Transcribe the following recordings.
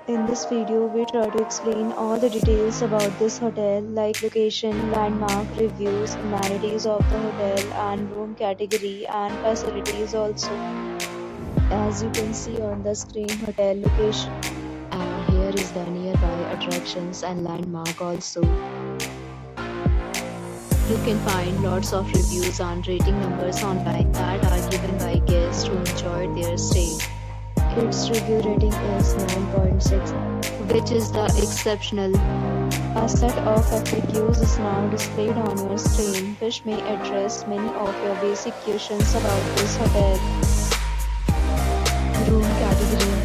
In this video, we try to explain all the details about this hotel like location, landmark, reviews, amenities of the hotel and room category and facilities also. As you can see on the screen, hotel location. And here is the nearby attractions and landmark also. You can find lots of reviews and rating numbers online that are given by guests who enjoyed their stay. Its review rating is 9.6, which is the exceptional. A set of FAQs is now displayed on your screen, which may address many of your basic questions about this hotel. Room category.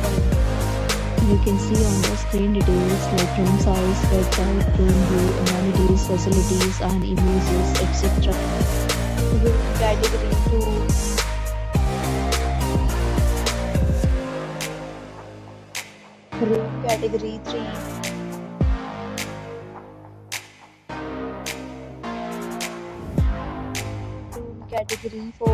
You can see on the screen details like room size, bed type, room view, amenities, facilities, and images, etc. Room category 2. Room category 3. Room category 4.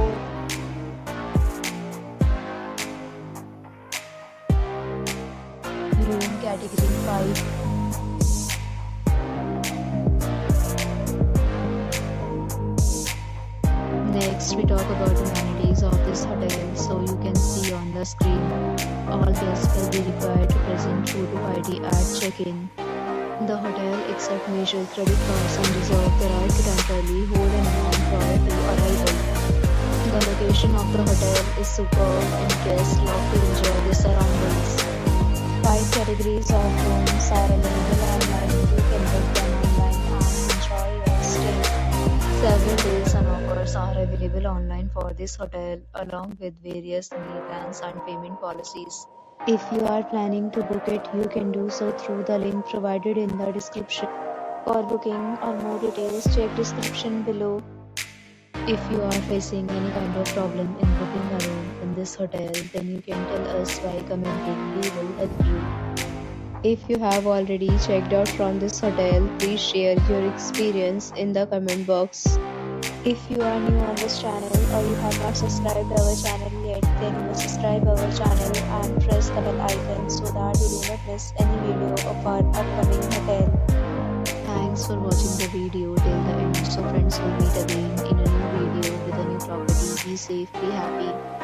Room category 5. Next, we talk about the amenities of this hotel. So you can see on the screen, all guests will be required to present photo ID at check-in. The hotel accepts major credit cards and reserves the right to temporarily hold an amount prior to arrival. The location of the hotel is superb and guests love to enjoy the surroundings. 5 categories of rooms are available online. You can book them online and enjoy your stay. Several deals and offers are available online for this hotel, along with various meal plans and payment policies. If you are planning to book it, you can do so through the link provided in the description. For booking or more details, check description below. If you are facing any kind of problem in booking a room in this hotel, then you can tell us by commenting. We will help you. If you have already checked out from this hotel, please share your experience in the comment box. If you are new on this channel or you have not subscribed our channel yet, then you must subscribe our channel and press the bell icon so that you do not miss any video of our upcoming hotel. Thanks for watching the video till the end. So friends, will meet again in a new video with a new property. Be safe, be happy.